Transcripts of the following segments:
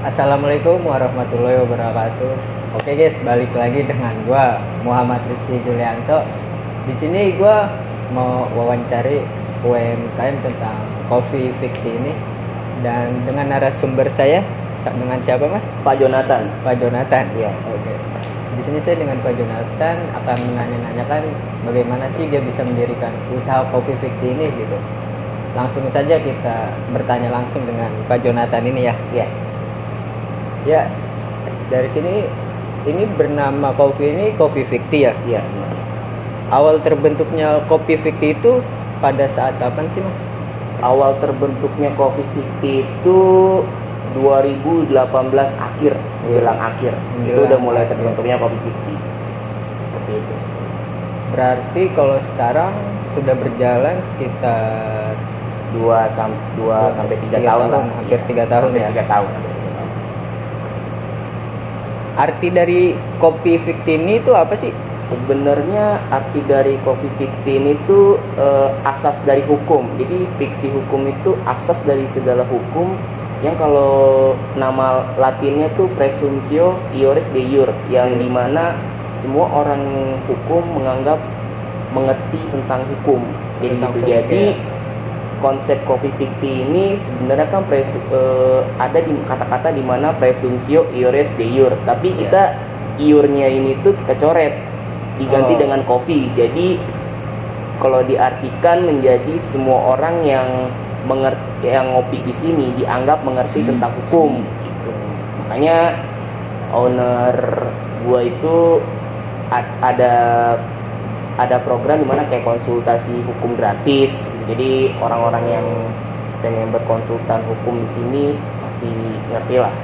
Assalamualaikum warahmatullahi wabarakatuh. Oke guys, balik lagi dengan gua Muhammad Rizky Julianto. Di sini gua mau wawancari UMKM tentang Coffee Victi ini dan dengan narasumber saya dengan siapa Mas? Pak Jonathan. Pak Jonathan. Iya. Oke. Di sini saya dengan Pak Jonathan akan menanyakan bagaimana sih dia bisa mendirikan usaha Coffee Victi ini gitu. Langsung saja kita bertanya langsung dengan Pak Jonathan ini ya. Iya. Ya, dari sini ini bernama Coffee ini Coffee Victi ya. Iya. Awal terbentuknya Coffee Victi itu pada saat kapan sih Mas? Awal terbentuknya Coffee Victi itu 2018 akhir, menjelang akhir. Itu udah mulai terbentuknya Coffee Victi. Seperti itu. Berarti kalau sekarang sudah berjalan sekitar 2 sampai 3 tahun lah. hampir 3 tahun ya. 3 tahun. Arti dari Coffee Victi ini itu apa sih? Sebenarnya arti dari Coffee Victi ini tuh asas dari hukum. Jadi fiksi hukum itu asas dari segala hukum yang kalau nama latinnya tuh presumptio iuris de iure, yang dimana semua orang hukum mengerti tentang hukum. Jadi konsep Coffee Victi ini sebenarnya kan ada di kata-kata di mana presumptio iuris de iure, tapi kita iurnya ini tuh kita coret diganti dengan coffee. Jadi kalau diartikan menjadi semua orang yang ngopi di sini dianggap mengerti tentang hukum gitu. Makanya owner gua itu ada program dimana kayak konsultasi hukum gratis. Jadi orang-orang yang pengen berkonsultan hukum di sini pasti ngerti lah.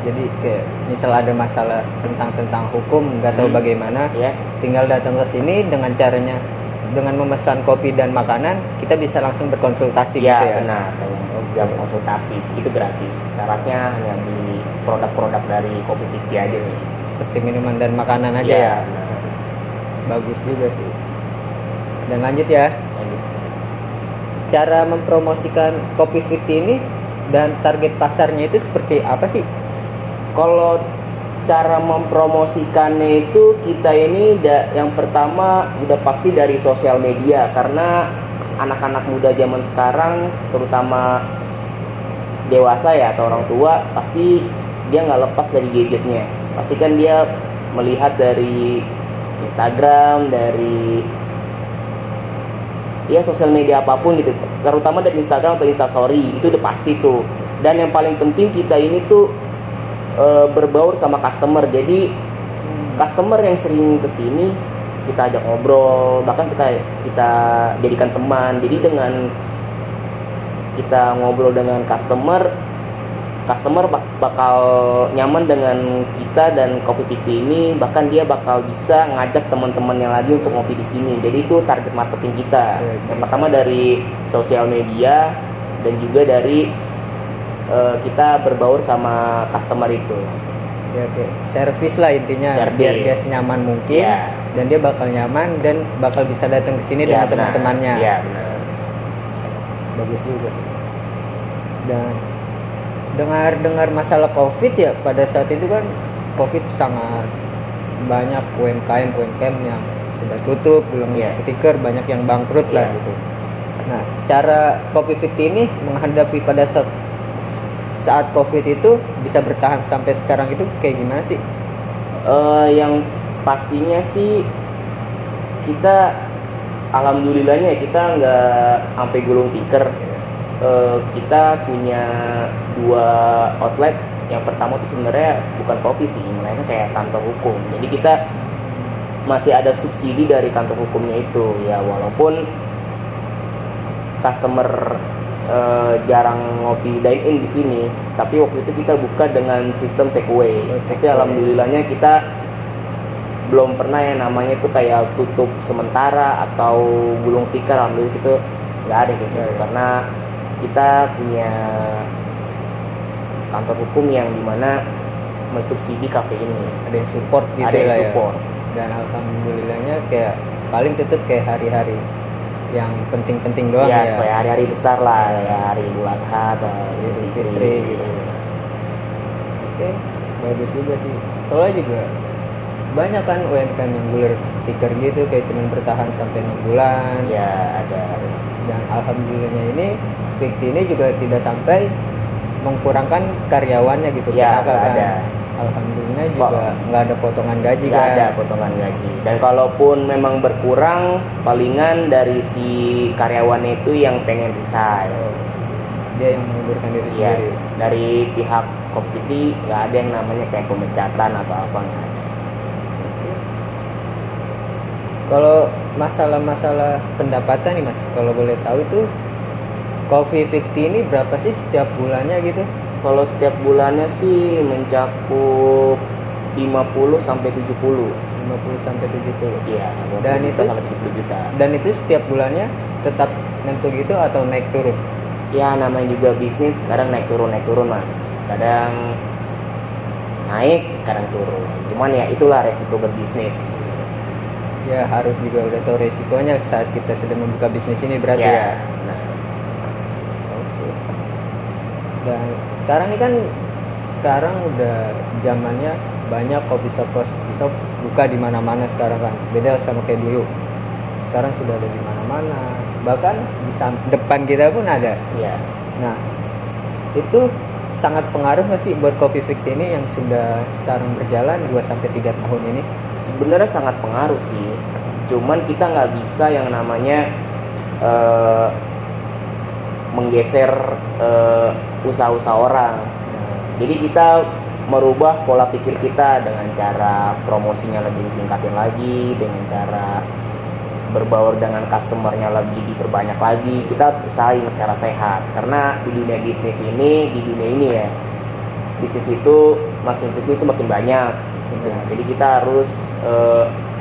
Jadi kayak misal ada masalah tentang hukum nggak tahu bagaimana, tinggal datang ke sini dengan caranya dengan memesan kopi dan makanan kita bisa langsung berkonsultasi gitu ya. Benar, jam konsultasi itu gratis. Syaratnya hanya di produk-produk dari Coffee Victi aja sih. Seperti minuman dan makanan aja ya. Bagus juga sih. Dan lanjut ya. Cara mempromosikan Coffee Victi ini dan target pasarnya itu seperti apa sih? Kalau cara mempromosikannya itu kita ini yang pertama udah pasti dari sosial media, karena anak-anak muda zaman sekarang terutama dewasa ya atau orang tua pasti dia nggak lepas dari gadgetnya. Pasti kan dia melihat dari Instagram, dari sosial media apapun gitu, terutama dari Instagram atau Instastory, itu udah pasti tuh. Dan yang paling penting kita ini tuh berbaur sama customer. Jadi customer yang sering kesini kita ajak ngobrol, bahkan kita jadikan teman. Jadi dengan kita ngobrol dengan customer bakal nyaman dengan kita dan Coffee Victi ini. Bahkan dia bakal bisa ngajak teman-temannya lagi untuk ngopi di sini. Jadi itu target marketing kita. Yang pertama dari sosial media dan juga dari kita berbaur sama customer itu. Ya, servis lah intinya, biar dia senyaman mungkin dan dia bakal nyaman dan bakal bisa datang ke sini dengan teman-temannya. Iya, benar. Bagus juga sih. Dan dengar masalah Covid ya, pada saat itu kan Covid sangat banyak UMKM yang sudah tutup, belum ketikar, banyak yang bangkrut lah gitu. Nah, cara Coffee Victi ini menghadapi pada saat Covid itu bisa bertahan sampai sekarang itu kayak gimana sih? Yang pastinya sih kita alhamdulillahnya kita nggak sampai gulung tikar. Kita punya 2 outlet. Yang pertama tuh sebenarnya bukan kopi sih, mereka kayak kantor hukum. Jadi kita masih ada subsidi dari kantor hukumnya itu ya, walaupun customer jarang ngopi dine in di sini, tapi waktu itu kita buka dengan sistem take away. Tapi alhamdulillahnya kita belum pernah yang namanya itu kayak tutup sementara atau gulung tikar. Alhamdulillah itu nggak ada gitu, karena kita punya kantor hukum yang dimana mensubsidi kafe ini. Ada yang support gitu, ada yang lah support. Dan alhamdulillahnya kayak paling tetap kayak hari-hari yang penting-penting doang ya. Supaya hari-hari besar lah, ya hari Idul Adha atau Idul Fitri gitu. Oke, bagus juga sih. Soalnya juga banyak kan UMKM yang gulir tikar gitu, kayak cuman bertahan sampai 6 bulan. Ya ada. Dan alhamdulillahnya ini Fikti ini juga tidak sampai mengkurangkan karyawannya gitu, Ya, PKK nggak kan. ada. Alhamdulillah juga nggak ada potongan gaji Nggak kan. ada potongan gaji. Dan kalaupun memang berkurang, palingan dari si karyawannya itu yang pengen resign. Dia yang mengundurkan diri Ya, sendiri. dari pihak Kopiti nggak ada yang namanya kayak pemecatan atau apa, nggak ada. Kalau masalah-masalah pendapatan nih Mas, kalau boleh tahu itu Coffee Fikti ini berapa sih setiap bulannya gitu? Kalau setiap bulannya sih mencakup 50 sampai 70. 50 sampai 70. Iya, Dan 50 itu juta sampai 70 juta. Dan itu setiap bulannya tetap nentu gitu atau naik turun? Ya namanya juga bisnis, kadang naik turun Mas. Kadang naik, kadang turun. Cuman ya itulah resiko berbisnis. Ya harus juga udah tahu resikonya saat kita sedang membuka bisnis ini berarti ya. Nah, Oke. Dan sekarang ini kan udah zamannya banyak coffee shop buka di mana-mana sekarang kan. Beda sama kayak dulu. Sekarang sudah ada di mana-mana. Bahkan di depan kita pun ada. ya. Nah, itu sangat pengaruh nggak sih buat Coffee Fikti ini yang sudah sekarang berjalan 2 sampai 3 tahun ini? Sebenarnya sangat pengaruh sih. Cuman kita nggak bisa yang namanya menggeser usaha-usaha orang. Jadi kita merubah pola pikir kita dengan cara promosinya lebih ditingkatin lagi, dengan cara berbaur dengan customernya lebih diperbanyak lagi. Kita harus bersaing secara sehat, karena di dunia bisnis ini, ya, bisnis itu makin banyak gitu. Jadi kita harus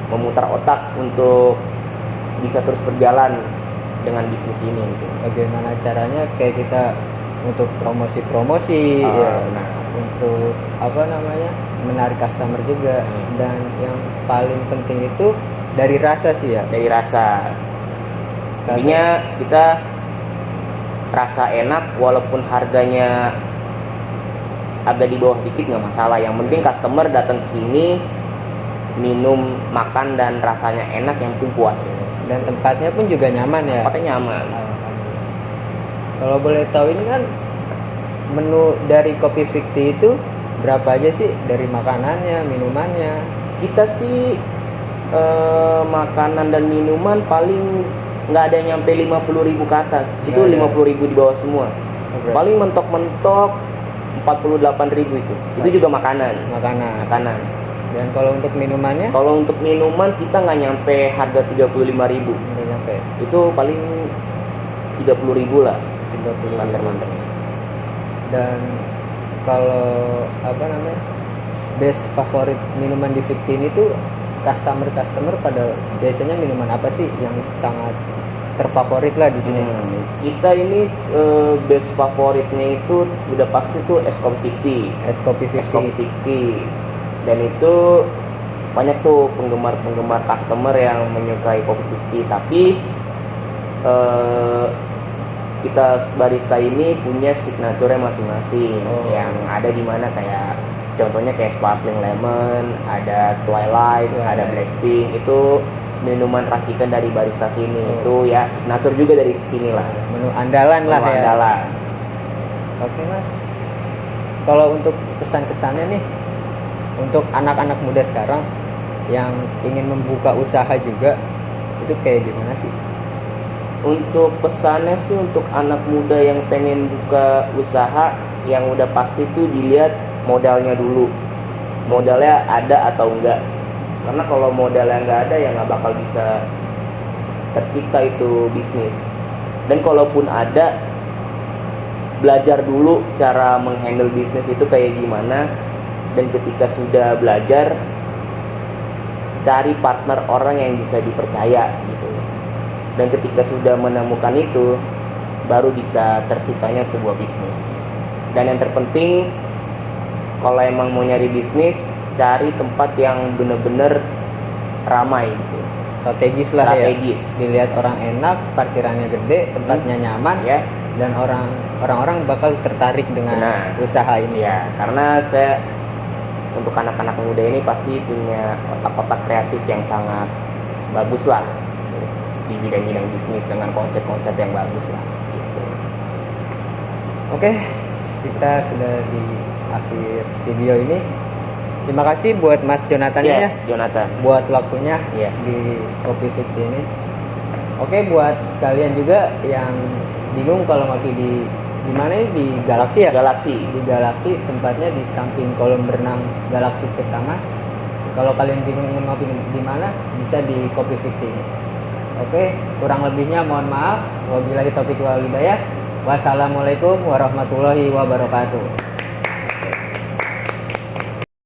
memutar otak untuk bisa terus berjalan dengan bisnis ini gitu. Bagaimana caranya kayak kita untuk promosi ya, Nah, untuk menarik customer juga. Dan yang paling penting itu dari rasa sih ya. dari rasa. Intinya kita rasa enak walaupun harganya agak di bawah dikit nggak masalah. Yang penting customer datang ke sini minum, makan dan rasanya enak, yang penting puas. Dan tempatnya pun juga nyaman ya. Tempatnya nyaman. Kalau boleh tahu ini kan menu dari Coffee Fikti itu berapa aja sih, dari makanannya, minumannya? Kita sih makanan dan minuman paling nggak ada yang nyampe 50.000 ke atas. Itu 50.000 di bawah semua. Paling mentok-mentok 48.000 itu. Itu juga makanan. Dan kalau untuk minumannya? Kalau untuk minuman kita nggak nyampe harga 35.000. Nggak nyampe. Itu paling 30.000 lah. 30.000. Manter-manternya. Dan kalau best favorit minuman di Fikti ini tuh customer pada biasanya minuman apa sih yang sangat terfavorit lah di sini? Kita ini best favoritnya itu udah pasti tuh es kopi Fikti. Dan itu banyak tuh penggemar customer yang menyukai kopi Fikti. Tapi kita barista ini punya signature masing-masing. Yang ada di mana kayak contohnya kayak sparkling lemon, ada twilight, ada blackpink. Itu minuman racikan dari barista sini. Itu ya signature juga dari sini lah. Menu andalan lah ya. Andalan. Oke Mas. Kalau untuk pesan-kesannya nih untuk anak-anak muda sekarang yang ingin membuka usaha juga, itu kayak gimana sih? Untuk pesannya sih untuk anak muda yang pengen buka usaha, yang udah pasti tuh dilihat modalnya dulu. Modalnya ada atau enggak. Karena kalau modalnya nggak ada ya nggak bakal bisa tercipta itu bisnis. Dan kalaupun ada, belajar dulu cara menghandle bisnis itu kayak gimana. Dan ketika sudah belajar, cari partner orang yang bisa dipercaya gitu. Dan ketika sudah menemukan itu, baru bisa terciptanya sebuah bisnis. Dan yang terpenting, kalau emang mau nyari bisnis, cari tempat yang benar-benar ramai gitu. Strategis lah ya. Dilihat orang enak, parkirannya gede, tempatnya nyaman. Ya. dan orang-orang bakal tertarik dengan Benar. usaha ini. Ya, karena saya untuk anak-anak muda ini pasti punya otak-otak kreatif yang sangat bagus lah di bidang-bidang bisnis dengan konsep-konsep yang bagus lah. Gitu. Oke, kita sudah di akhir video ini. Terima kasih buat Mas Jonathan ya, Yes, Jonathan. buat waktunya Iya. di Kopi 50 ini. Oke, buat kalian juga yang bingung kalau ngopi di mana ini, di Galaxy ya? Galaxy. Di Galaxy, tempatnya di samping kolam renang Galaxy Tirtamas. Kalau kalian bingung ingin ngopi di mana, bisa di Kopi 50 ini. Oke, kurang lebihnya mohon maaf. Wabillahi taufiq wal hidayah. Wassalamualaikum warahmatullahi wabarakatuh.